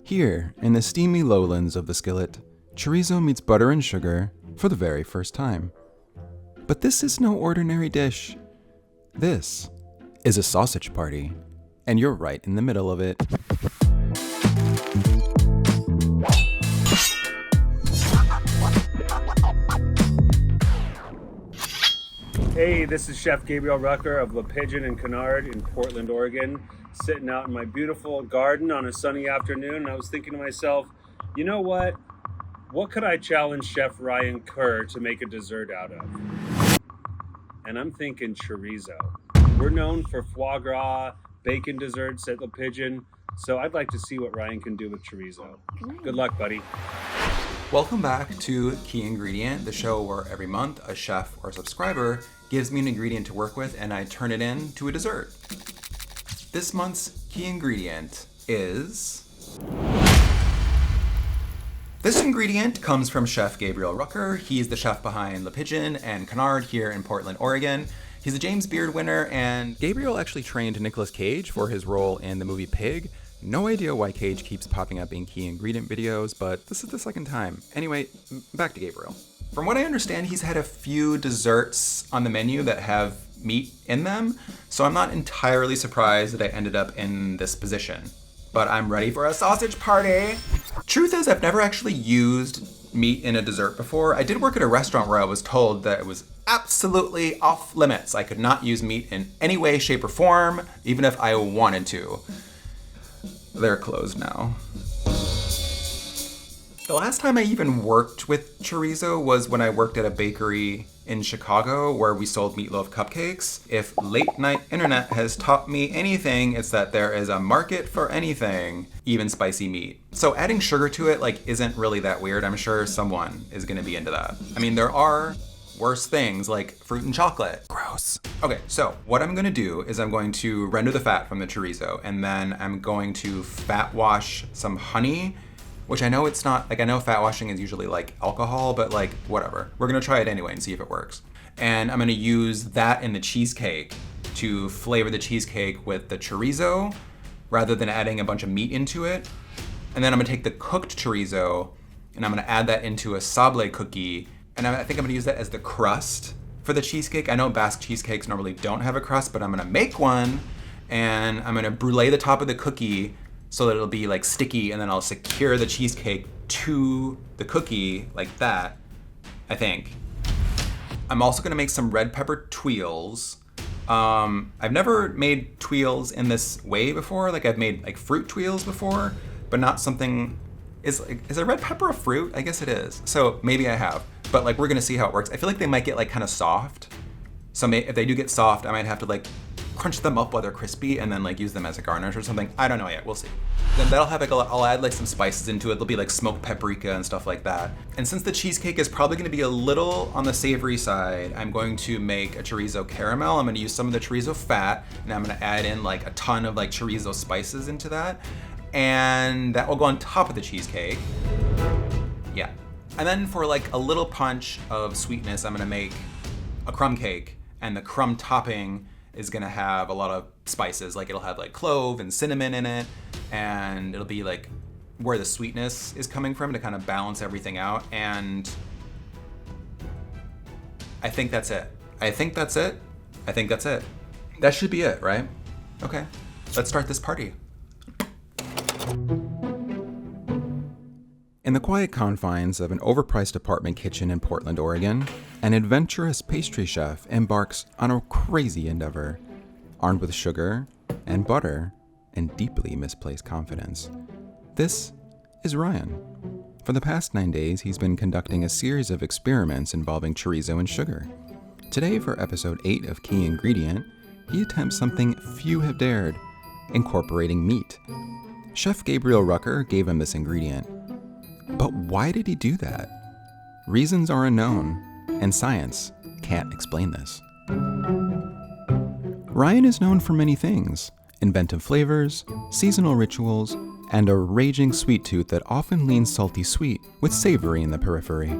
Here, in the steamy lowlands of the skillet, chorizo meets butter and sugar for the very first time. But this is no ordinary dish. This is a sausage party, and you're right in the middle of it. Hey, this is Chef Gabriel Rucker of Le Pigeon and Canard in Portland, Oregon, sitting out in my beautiful garden on a sunny afternoon, and I was thinking to myself, you know what? What could I challenge Chef Ryan Kurr to make a dessert out of? And I'm thinking chorizo. We're known for foie gras, bacon desserts at Le Pigeon, so I'd like to see what Ryan can do with chorizo. Good luck, buddy. Welcome back to Key Ingredient, the show where every month a chef or subscriber gives me an ingredient to work with and I turn it into a dessert. This month's key ingredient is... This ingredient comes from Chef Gabriel Rucker. He's the chef behind Le Pigeon and Canard here in Portland, Oregon. He's a James Beard winner, and Gabriel actually trained Nicolas Cage for his role in the movie Pig. No idea why Cage keeps popping up in key ingredient videos, but this is the second time. Anyway, back to Gabriel. From what I understand, he's had a few desserts on the menu that have meat in them, so I'm not entirely surprised that I ended up in this position. But I'm ready for a sausage party! Truth is, I've never actually used meat in a dessert before. I did work at a restaurant where I was told that it was absolutely off limits. I could not use meat in any way, shape, or form, even if I wanted to. They're closed now. The last time I even worked with chorizo was when I worked at a bakery in Chicago where we sold meatloaf cupcakes. If late night internet has taught me anything, it's that there is a market for anything, even spicy meat. So adding sugar to it isn't really that weird. I'm sure someone is gonna be into that. I mean, there are worse things like fruit and chocolate. Gross. Okay, so what I'm gonna do is I'm going to render the fat from the chorizo, and then I'm going to fat wash some honey, which I know it's not, I know fat washing is usually like alcohol, but whatever. We're gonna try it anyway and see if it works. And I'm gonna use that in the cheesecake to flavor the cheesecake with the chorizo rather than adding a bunch of meat into it. And then I'm gonna take the cooked chorizo and I'm gonna add that into a sablé cookie. And I think I'm gonna use that as the crust for the cheesecake. I know Basque cheesecakes normally don't have a crust, but I'm gonna make one and I'm gonna brulee the top of the cookie so that it'll be sticky, and then I'll secure the cheesecake to the cookie like that, I think. I'm also gonna make some red pepper tuiles. I've never made tuiles in this way before. I've made fruit tuiles before, but not something, is a red pepper a fruit? I guess it is. So maybe I have. But we're gonna see how it works. I feel like they might get kind of soft. So if they do get soft, I might have to crunch them up while they're crispy and then use them as a garnish or something. I don't know yet, we'll see. Then that'll have I'll add some spices into it. There'll be smoked paprika and stuff like that. And since the cheesecake is probably gonna be a little on the savory side, I'm going to make a chorizo caramel. I'm gonna use some of the chorizo fat and I'm gonna add in a ton of chorizo spices into that. And that will go on top of the cheesecake. Yeah. And then for a little punch of sweetness, I'm gonna make a crumb cake, and the crumb topping is gonna have a lot of spices. It'll have clove and cinnamon in it, and it'll be where the sweetness is coming from to kind of balance everything out. And I think that's it. That should be it, right? Okay, let's start this party. In the quiet confines of an overpriced apartment kitchen in Portland, Oregon, an adventurous pastry chef embarks on a crazy endeavor, armed with sugar and butter and deeply misplaced confidence. This is Ryan. For the past 9 days, he's been conducting a series of experiments involving chorizo and sugar. Today, for episode 8 of Key Ingredient, he attempts something few have dared, incorporating meat. Chef Gabriel Rucker gave him this ingredient. But why did he do that? Reasons are unknown, and science can't explain this. Ryan is known for many things: inventive flavors, seasonal rituals, and a raging sweet tooth that often leans salty sweet with savory in the periphery.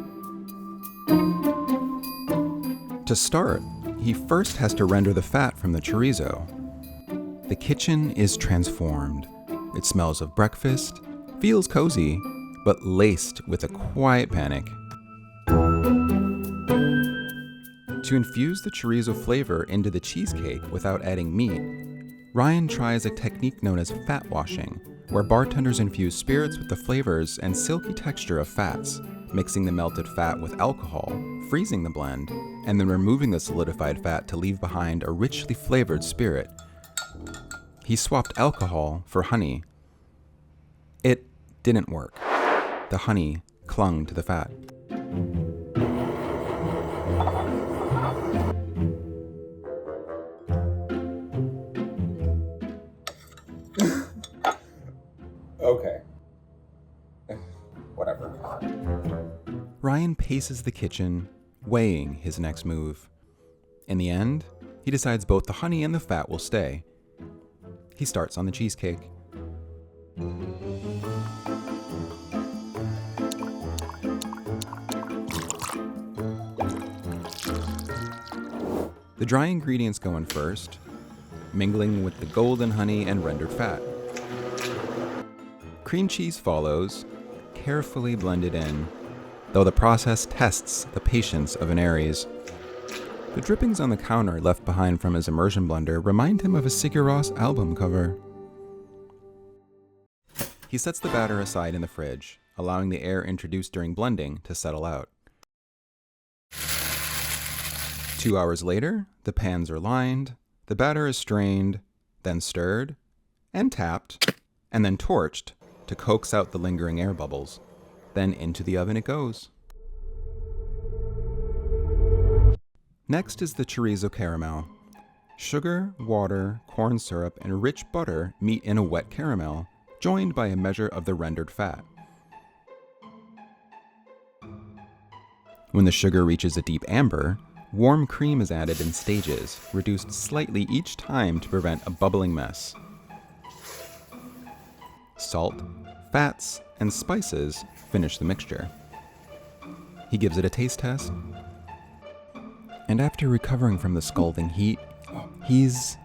To start, he first has to render the fat from the chorizo. The kitchen is transformed. It smells of breakfast, feels cozy, but laced with a quiet panic. To infuse the chorizo flavor into the cheesecake without adding meat, Ryan tries a technique known as fat washing, where bartenders infuse spirits with the flavors and silky texture of fats, mixing the melted fat with alcohol, freezing the blend, and then removing the solidified fat to leave behind a richly flavored spirit. He swapped alcohol for honey. It didn't work. The honey clung to the fat. Okay. Whatever. Ryan paces the kitchen, weighing his next move. In the end, he decides both the honey and the fat will stay. He starts on the cheesecake. The dry ingredients go in first, mingling with the golden honey and rendered fat. Cream cheese follows, carefully blended in, though the process tests the patience of an Aries. The drippings on the counter left behind from his immersion blender remind him of a Sigur Rós album cover. He sets the batter aside in the fridge, allowing the air introduced during blending to settle out. 2 hours later, the pans are lined, the batter is strained, then stirred, and tapped, and then torched to coax out the lingering air bubbles. Then into the oven it goes. Next is the chorizo caramel. Sugar, water, corn syrup, and rich butter meet in a wet caramel, joined by a measure of the rendered fat. When the sugar reaches a deep amber, warm cream is added in stages, reduced slightly each time to prevent a bubbling mess. Salt, fats, and spices finish the mixture. He gives it a taste test, and after recovering from the scalding heat, he's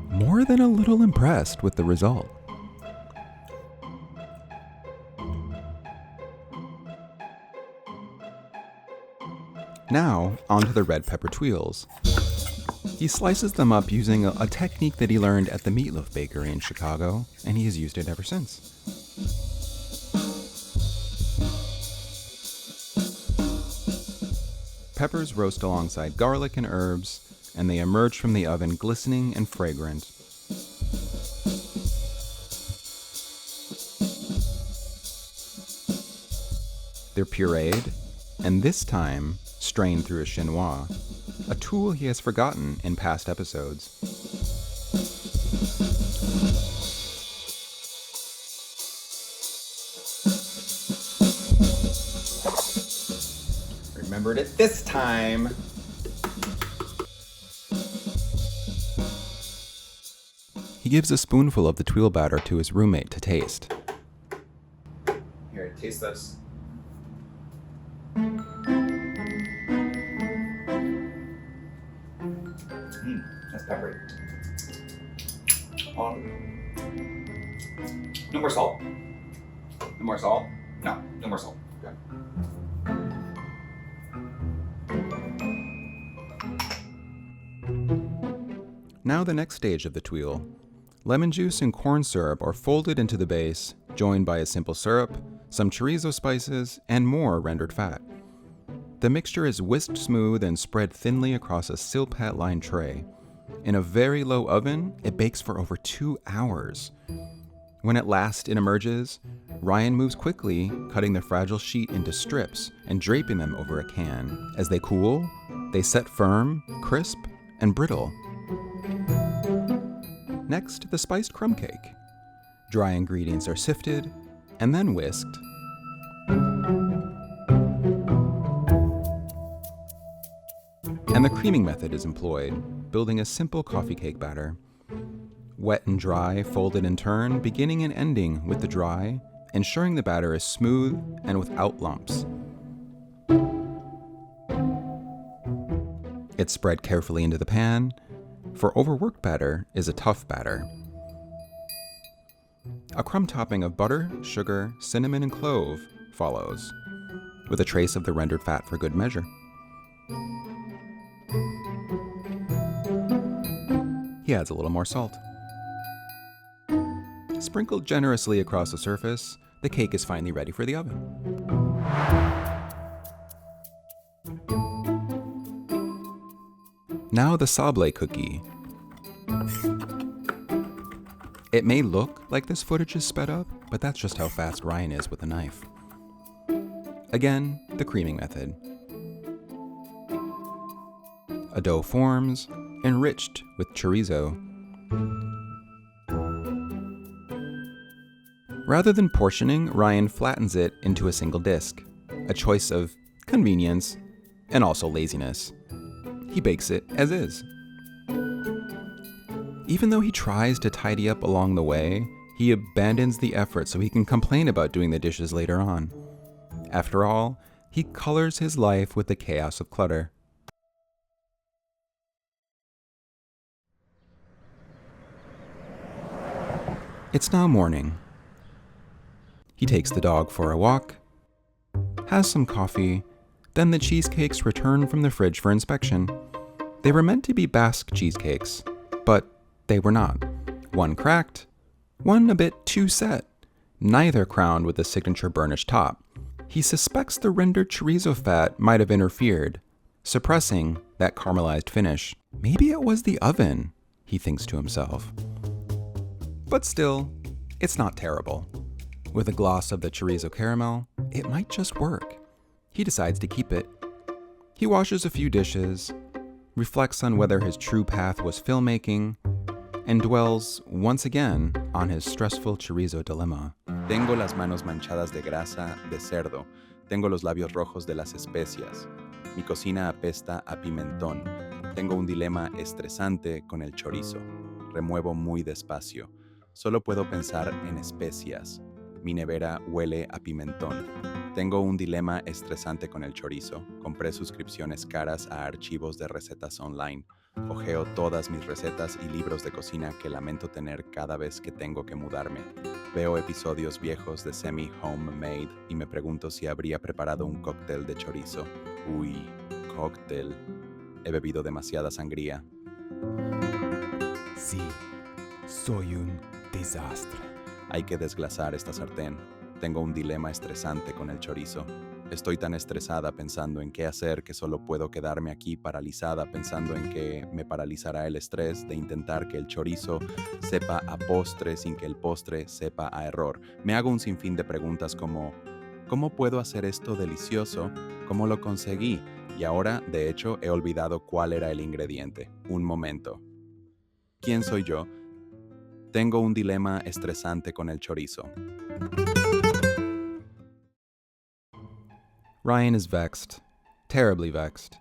more than a little impressed with the result. Now, onto the red pepper tuiles. He slices them up using a technique that he learned at the Meatloaf Bakery in Chicago, and he has used it ever since. Peppers roast alongside garlic and herbs, and they emerge from the oven glistening and fragrant. They're pureed, and this time strained through a chinois, a tool he has forgotten in past episodes. Remembered it this time. He gives a spoonful of the tuile batter to his roommate to taste. Here, taste this. That's peppery. No more salt. No more salt. No more salt. Okay. Now the next stage of the tuile. Lemon juice and corn syrup are folded into the base, joined by a simple syrup, some chorizo spices, and more rendered fat. The mixture is whisked smooth and spread thinly across a silpat-lined tray. In a very low oven, it bakes for over 2 hours. When at last it emerges, Ryan moves quickly, cutting the fragile sheet into strips and draping them over a can. As they cool, they set firm, crisp, and brittle. Next, the spiced crumb cake. Dry ingredients are sifted and then whisked. And the creaming method is employed, building a simple coffee cake batter. Wet and dry, folded in turn, beginning and ending with the dry, ensuring the batter is smooth and without lumps. It's spread carefully into the pan, for overworked batter is a tough batter. A crumb topping of butter, sugar, cinnamon, and clove follows, with a trace of the rendered fat for good measure. He adds a little more salt. Sprinkled generously across the surface, the cake is finally ready for the oven. Now the sablé cookie. It may look like this footage is sped up, but that's just how fast Ryan is with a knife. Again, the creaming method. A dough forms, enriched with chorizo. Rather than portioning, Ryan flattens it into a single disc, a choice of convenience and also laziness. He bakes it as is. Even though he tries to tidy up along the way, he abandons the effort so he can complain about doing the dishes later on. After all, he colors his life with the chaos of clutter. It's now morning. He takes the dog for a walk, has some coffee, then the cheesecakes return from the fridge for inspection. They were meant to be Basque cheesecakes, but they were not. One cracked, one a bit too set, neither crowned with the signature burnished top. He suspects the rendered chorizo fat might have interfered, suppressing that caramelized finish. Maybe it was the oven, he thinks to himself. But still, it's not terrible. With a gloss of the chorizo caramel, it might just work. He decides to keep it. He washes a few dishes, reflects on whether his true path was filmmaking, and dwells once again on his stressful chorizo dilemma. Tengo las manos manchadas de grasa de cerdo. Tengo los labios rojos de las especias. Mi cocina apesta a pimentón. Tengo un dilema estresante con el chorizo. Remuevo muy despacio. Solo puedo pensar en especias. Mi nevera huele a pimentón. Tengo un dilema estresante con el chorizo. Compré suscripciones caras a archivos de recetas online. Ojeo todas mis recetas y libros de cocina que lamento tener cada vez que tengo que mudarme. Veo episodios viejos de Semi-Homemade y me pregunto si habría preparado un cóctel de chorizo. Uy, cóctel. He bebido demasiada sangría. Sí, soy un desastre. Hay que desglasar esta sartén. Tengo un dilema estresante con el chorizo. Estoy tan estresada pensando en qué hacer que solo puedo quedarme aquí paralizada pensando en que me paralizará el estrés de intentar que el chorizo sepa a postre sin que el postre sepa a error. Me hago un sinfín de preguntas como ¿cómo puedo hacer esto delicioso? ¿Cómo lo conseguí? Y ahora, de hecho, he olvidado cuál era el ingrediente. Un momento. ¿Quién soy yo? Tengo un dilema estresante con el chorizo. Ryan is vexed, terribly vexed.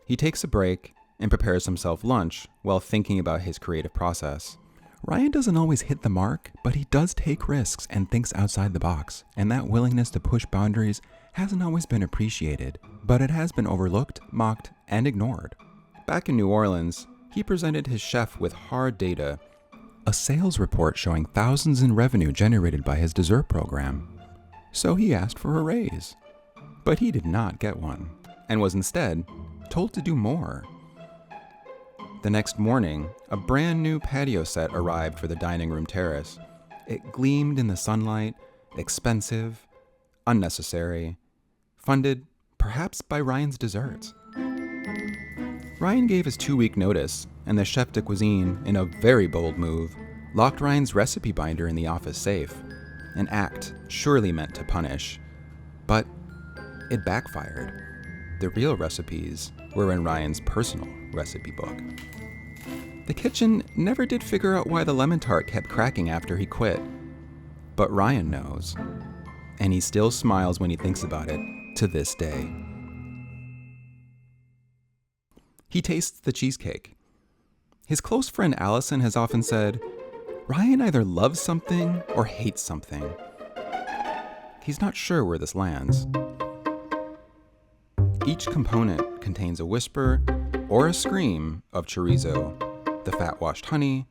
He takes a break and prepares himself lunch while thinking about his creative process. Ryan doesn't always hit the mark, but he does take risks and thinks outside the box, and that willingness to push boundaries hasn't always been appreciated, but it has been overlooked, mocked, and ignored. Back in New Orleans, he presented his chef with hard data, a sales report showing thousands in revenue generated by his dessert program. So he asked for a raise. But he did not get one, and was instead told to do more. The next morning, a brand new patio set arrived for the dining room terrace. It gleamed in the sunlight, expensive, unnecessary, funded perhaps by Ryan's desserts. Ryan gave his 2-week notice, and the chef de cuisine, in a very bold move, locked Ryan's recipe binder in the office safe, an act surely meant to punish. But it backfired. The real recipes were in Ryan's personal recipe book. The kitchen never did figure out why the lemon tart kept cracking after he quit. But Ryan knows, and he still smiles when he thinks about it to this day. He tastes the cheesecake. His close friend Allison has often said, Ryan either loves something or hates something. He's not sure where this lands. Each component contains a whisper or a scream of chorizo, the fat-washed honey,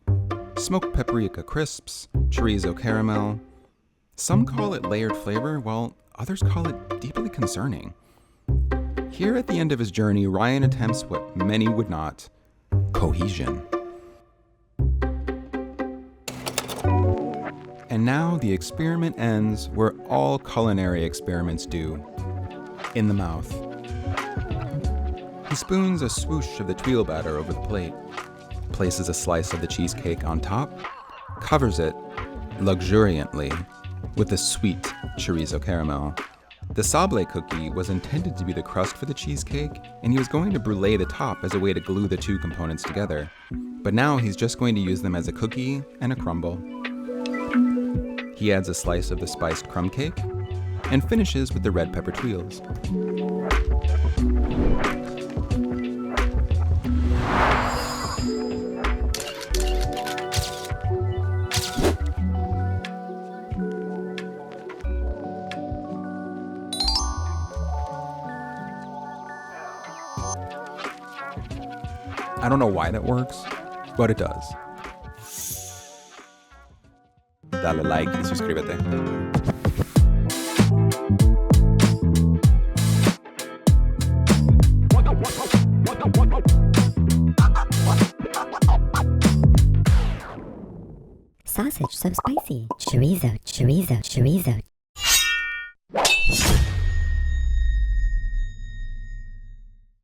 smoked paprika crisps, chorizo caramel. Some call it layered flavor, while others call it deeply concerning. Here at the end of his journey, Ryan attempts what many would not: cohesion. And now the experiment ends where all culinary experiments do: in the mouth. He spoons a swoosh of the tuile batter over the plate, places a slice of the cheesecake on top, covers it luxuriantly with the sweet chorizo caramel. The sablé cookie was intended to be the crust for the cheesecake, and he was going to brulee the top as a way to glue the two components together. But now he's just going to use them as a cookie and a crumble. He adds a slice of the spiced crumb cake and finishes with the red pepper tuiles. I don't know why that works, but it does. Dale like y suscríbete. Sausage so spicy. Chorizo, chorizo, chorizo.